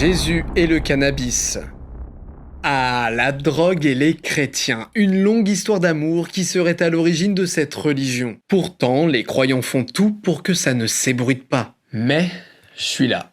Jésus et le cannabis. Ah, la drogue et les chrétiens, une longue histoire d'amour qui serait à l'origine de cette religion. Pourtant, les croyants font tout pour que ça ne s'ébruite pas. Mais, je suis là.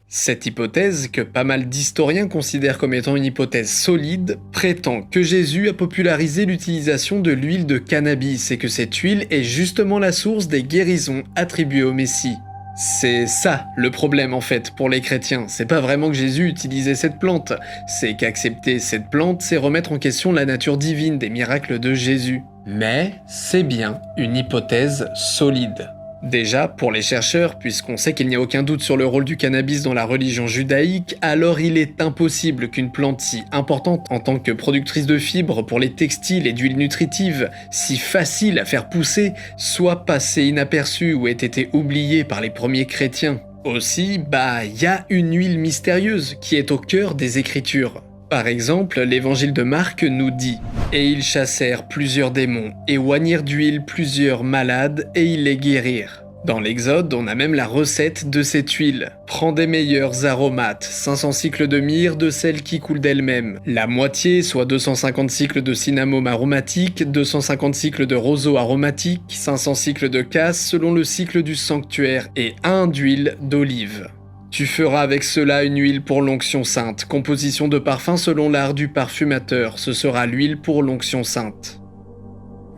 Cette hypothèse, que pas mal d'historiens considèrent comme étant une hypothèse solide, prétend que Jésus a popularisé l'utilisation de l'huile de cannabis et que cette huile est justement la source des guérisons attribuées au Messie. C'est ça le problème en fait pour les chrétiens, c'est pas vraiment que Jésus utilisait cette plante, c'est qu'accepter cette plante, c'est remettre en question la nature divine des miracles de Jésus. Mais c'est bien une hypothèse solide. Déjà, pour les chercheurs, puisqu'on sait qu'il n'y a aucun doute sur le rôle du cannabis dans la religion judaïque, alors il est impossible qu'une plante si importante en tant que productrice de fibres pour les textiles et d'huiles nutritives, si facile à faire pousser, soit passée inaperçue ou ait été oubliée par les premiers chrétiens. Aussi, y a une huile mystérieuse qui est au cœur des Écritures. Par exemple, l'évangile de Marc nous dit « Et ils chassèrent plusieurs démons, et oignirent d'huile plusieurs malades, et ils les guérirent. » Dans l'Exode, on a même la recette de cette huile. Prends des meilleurs aromates, 500 cycles de myrrhe de celle qui coule d'elle-même. La moitié, soit 250 cycles de cinnamome aromatique, 250 cycles de roseau aromatique, 500 cycles de casse selon le cycle du sanctuaire, et 1 d'huile d'olive. Tu feras avec cela une huile pour l'onction sainte, composition de parfum selon l'art du parfumateur, ce sera l'huile pour l'onction sainte.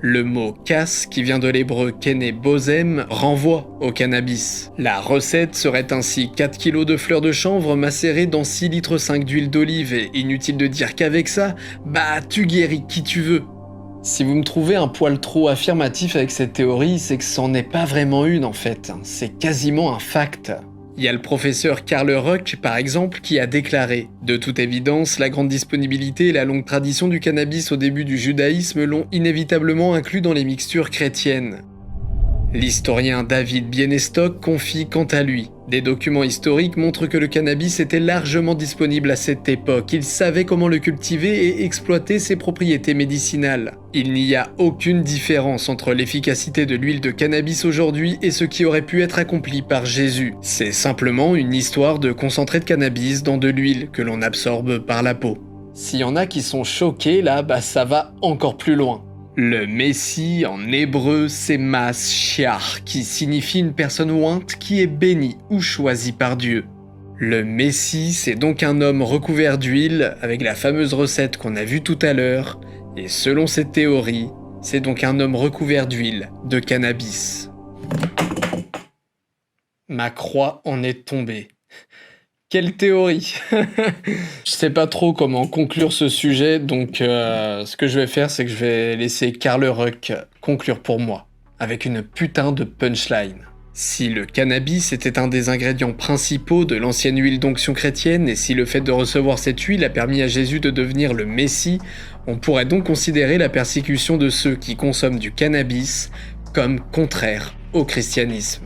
Le mot « casse », qui vient de l'hébreu « kene bosem », renvoie au cannabis. La recette serait ainsi 4 kg de fleurs de chanvre macérées dans 6,5 litres d'huile d'olive et inutile de dire qu'avec ça, tu guéris qui tu veux. Si vous me trouvez un poil trop affirmatif avec cette théorie, c'est que c'en est pas vraiment une en fait, c'est quasiment un fact. Il y a le professeur Karl Ruck, par exemple, qui a déclaré « De toute évidence, la grande disponibilité et la longue tradition du cannabis au début du judaïsme l'ont inévitablement inclus dans les mixtures chrétiennes. » L'historien David Bienenstock confie quant à lui « Des documents historiques montrent que le cannabis était largement disponible à cette époque. Il savait comment le cultiver et exploiter ses propriétés médicinales. Il n'y a aucune différence entre l'efficacité de l'huile de cannabis aujourd'hui et ce qui aurait pu être accompli par Jésus. C'est simplement une histoire de concentré de cannabis dans de l'huile que l'on absorbe par la peau. » S'il y en a qui sont choqués là, ça va encore plus loin. Le Messie, en hébreu, c'est Mashiach, qui signifie une personne ointe qui est bénie ou choisie par Dieu. Le Messie, c'est donc un homme recouvert d'huile, avec la fameuse recette qu'on a vue tout à l'heure, et selon cette théorie, c'est donc un homme recouvert d'huile, de cannabis. Ma croix en est tombée. Quelle théorie. Je sais pas trop comment conclure ce sujet, donc ce que je vais faire, c'est que je vais laisser Karl Ruck conclure pour moi, avec une putain de punchline. Si le cannabis était un des ingrédients principaux de l'ancienne huile d'onction chrétienne, et si le fait de recevoir cette huile a permis à Jésus de devenir le Messie, on pourrait donc considérer la persécution de ceux qui consomment du cannabis comme contraire au christianisme.